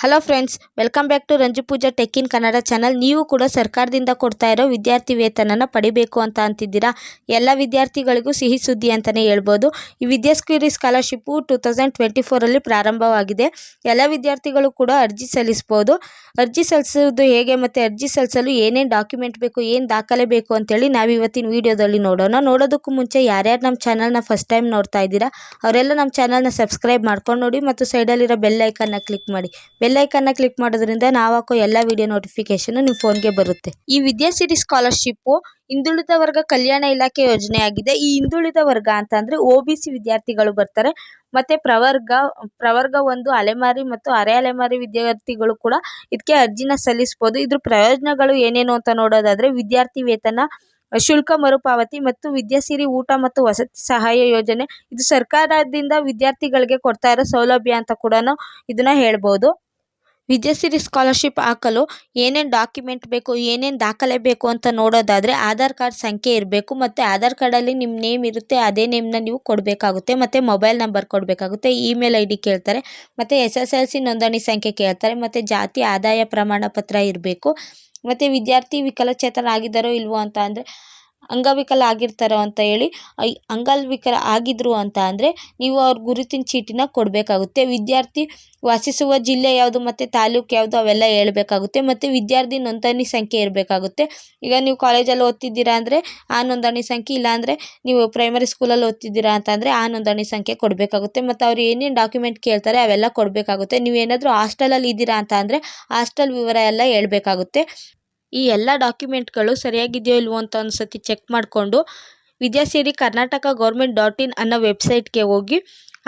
Hello friends, welcome back to Ranju Pooja tech in Kannada channel. ನೀವು ಕೂಡ ಸರ್ಕಾರದಿಂದ ಕೊಡ್ತಾ ಇರೋ ವಿದ್ಯಾರ್ಥಿ ವೇತನನ ಪಡಿಬೇಕು ಅಂತ ಅಂತಿದ್ದೀರಾ. ಎಲ್ಲ ವಿದ್ಯಾರ್ಥಿಗಳಿಗೂ ಸಿಹಿ ಸುದ್ದಿ ಅಂತಲೇ ಹೇಳ್ಬೋದು. ಈ ವಿದ್ಯಾಸಿರಿ ಸ್ಕಾಲರ್ಶಿಪ್ಪು 2024 ಪ್ರಾರಂಭವಾಗಿದೆ. ಎಲ್ಲ ವಿದ್ಯಾರ್ಥಿಗಳು ಕೂಡ ಅರ್ಜಿ ಸಲ್ಲಿಸ್ಬೋದು. ಅರ್ಜಿ ಸಲ್ಲಿಸೋದು ಹೇಗೆ ಮತ್ತು ಅರ್ಜಿ ಸಲ್ಲಿಸಲು ಏನೇನು ಡಾಕ್ಯುಮೆಂಟ್ ಬೇಕು, ಏನು ದಾಖಲೆ ಬೇಕು ಅಂತೇಳಿ ನಾವು ಇವತ್ತಿನ ವಿಡಿಯೋದಲ್ಲಿ ನೋಡೋಣ. ನೋಡೋದಕ್ಕೂ ಮುಂಚೆ ಯಾರ್ಯಾರು ನಮ್ಮ ಚಾನಲ್ನ ಫಸ್ಟ್ ಟೈಮ್ ನೋಡ್ತಾ ಇದ್ದೀರಾ ಅವರೆಲ್ಲ ನಮ್ಮ ಚಾನಲ್ನ ಸಬ್ಸ್ಕ್ರೈಬ್ ಮಾಡ್ಕೊಂಡು ನೋಡಿ ಮತ್ತು ಸೈಡಲ್ಲಿರೋ ಬೆಲ್ ಐಕನ್ನ ಕ್ಲಿಕ್ ಮಾಡಿ. ಬೆಲ್ ಐಕನ್ನ ಕ್ಲಿಕ್ ಮಾಡೋದ್ರಿಂದ ನಾವು ಹಾಕೋ ಎಲ್ಲ ವಿಡಿಯೋ ನೋಟಿಫಿಕೇಶನ್ ನಿಮ್ಮ ಫೋನ್ಗೆ ಬರುತ್ತೆ. ಈ ವಿದ್ಯಾಸಿರಿ ಸ್ಕಾಲರ್ಶಿಪ್ಪು ಹಿಂದುಳಿದ ವರ್ಗ ಕಲ್ಯಾಣ ಇಲಾಖೆ ಯೋಜನೆ ಆಗಿದೆ. ಈ ಹಿಂದುಳಿದ ವರ್ಗ ಅಂತಂದ್ರೆ OBC ವಿದ್ಯಾರ್ಥಿಗಳು ಬರ್ತಾರೆ. ಮತ್ತೆ ಪ್ರವರ್ಗ 1 ಅಲೆಮಾರಿ ಮತ್ತು ಅರೆ ಅಲೆಮಾರಿ ವಿದ್ಯಾರ್ಥಿಗಳು ಕೂಡ ಇದಕ್ಕೆ ಅರ್ಜಿನ ಸಲ್ಲಿಸಬಹುದು. ಇದ್ರ ಪ್ರಯೋಜನಗಳು ಏನೇನು ಅಂತ ನೋಡೋದಾದ್ರೆ ವಿದ್ಯಾರ್ಥಿ ವೇತನ, ಶುಲ್ಕ ಮರುಪಾವತಿ ಮತ್ತು ವಿದ್ಯಾಸಿರಿ ಊಟ ಮತ್ತು ವಸತಿ ಸಹಾಯ ಯೋಜನೆ. ಇದು ಸರ್ಕಾರದಿಂದ ವಿದ್ಯಾರ್ಥಿಗಳಿಗೆ ಕೊಡ್ತಾ ಇರೋ ಸೌಲಭ್ಯ ಅಂತ ಕೂಡ ಇದನ್ನ ಹೇಳ್ಬೋದು. ವಿದ್ಯಾಸಿರಿ ಸ್ಕಾಲರ್ಶಿಪ್ ಹಾಕಲು ಏನೇನು ಡಾಕ್ಯುಮೆಂಟ್ ಬೇಕು, ಏನೇನು ದಾಖಲೆ ಬೇಕು ಅಂತ ನೋಡೋದಾದರೆ ಆಧಾರ್ ಕಾರ್ಡ್ ಸಂಖ್ಯೆ ಇರಬೇಕು. ಮತ್ತು ಆಧಾರ್ ಕಾರ್ಡಲ್ಲಿ ನಿಮ್ಮ ನೇಮ್ ಇರುತ್ತೆ, ಅದೇ ನೇಮ್ನ ನೀವು ಕೊಡಬೇಕಾಗುತ್ತೆ. ಮತ್ತು ಮೊಬೈಲ್ ನಂಬರ್ ಕೊಡಬೇಕಾಗುತ್ತೆ, ಇಮೇಲ್ ID ಕೇಳ್ತಾರೆ, ಮತ್ತು SSLC ನೋಂದಣಿ ಸಂಖ್ಯೆ ಕೇಳ್ತಾರೆ, ಮತ್ತು ಜಾತಿ ಆದಾಯ ಪ್ರಮಾಣ ಪತ್ರ ಇರಬೇಕು. ಮತ್ತು ವಿದ್ಯಾರ್ಥಿ ವಿಕಲಚೇತನ ಆಗಿದ್ದಾರೋ ಇಲ್ವೋ ಅಂತ ಅಂದರೆ ಅಂಗವಿಕಲ ಆಗಿರ್ತಾರೋ ಅಂತ ಹೇಳಿ ಅಂಗವಿಕಲ ಆಗಿದ್ರು ಅಂತ ಅಂದರೆ ನೀವು ಅವ್ರ ಗುರುತಿನ ಚೀಟಿನ ಕೊಡಬೇಕಾಗುತ್ತೆ. ವಿದ್ಯಾರ್ಥಿ ವಾಸಿಸುವ ಜಿಲ್ಲೆ ಯಾವುದು ಮತ್ತು ತಾಲೂಕು ಯಾವುದು ಅವೆಲ್ಲ ಹೇಳ್ಬೇಕಾಗುತ್ತೆ. ಮತ್ತು ವಿದ್ಯಾರ್ಥಿ ನೋಂದಣಿ ಸಂಖ್ಯೆ ಇರಬೇಕಾಗುತ್ತೆ. ಈಗ ನೀವು ಕಾಲೇಜಲ್ಲಿ ಓದ್ತಿದ್ದೀರಾ ಅಂದರೆ ಆ ನೋಂದಣಿ ಸಂಖ್ಯೆ, ಇಲ್ಲಾಂದರೆ ನೀವು ಪ್ರೈಮರಿ ಸ್ಕೂಲಲ್ಲಿ ಓದ್ತಿದ್ದೀರಾ ಅಂತಂದರೆ ಆ ನೋಂದಣಿ ಸಂಖ್ಯೆ ಕೊಡಬೇಕಾಗುತ್ತೆ. ಮತ್ತು ಅವ್ರು ಏನೇನು ಡಾಕ್ಯುಮೆಂಟ್ ಕೇಳ್ತಾರೆ ಅವೆಲ್ಲ ಕೊಡಬೇಕಾಗುತ್ತೆ. ನೀವೇನಾದರೂ ಹಾಸ್ಟೆಲಲ್ಲಿ ಇದ್ದೀರಾ ಅಂತ ಅಂದರೆ ಹಾಸ್ಟೆಲ್ ವಿವರ ಎಲ್ಲ ಹೇಳ್ಬೇಕಾಗುತ್ತೆ. ಈ ಎಲ್ಲ ಡಾಕ್ಯುಮೆಂಟ್ಗಳು ಸರಿಯಾಗಿದೆಯೋ ಇಲ್ವೋ ಅಂತ ಒಂದು ಸತಿ ಚೆಕ್ ಮಾಡಿಕೊಂಡು ವಿದ್ಯಾಸಿರಿ ಕರ್ನಾಟಕ government.in ಅನ್ನೋ ವೆಬ್ಸೈಟ್ಗೆ ಹೋಗಿ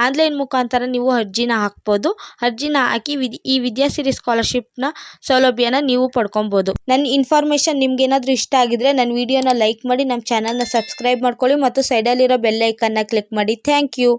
ಆನ್ಲೈನ್ ಮುಖಾಂತರ ನೀವು ಅರ್ಜಿನ ಹಾಕ್ಬೋದು. ಅರ್ಜಿನ ಹಾಕಿ ಈ ವಿದ್ಯಾಸಿರಿ ಸ್ಕಾಲರ್ಶಿಪ್ನ ಸೌಲಭ್ಯನ ನೀವು ಪಡ್ಕೊಬೋದು. ನನ್ನ ಇನ್ಫಾರ್ಮೇಷನ್ ನಿಮ್ಗೇನಾದರೂ ಇಷ್ಟ ಆಗಿದ್ರೆ ನನ್ನ ವಿಡಿಯೋನ ಲೈಕ್ ಮಾಡಿ, ನಮ್ಮ ಚಾನಲ್ನ ಸಬ್ಸ್ಕ್ರೈಬ್ ಮಾಡ್ಕೊಳ್ಳಿ ಮತ್ತು ಸೈಡಲ್ಲಿರೋ ಬೆಲ್ ಐಕನ್ನ ಕ್ಲಿಕ್ ಮಾಡಿ. Thank you.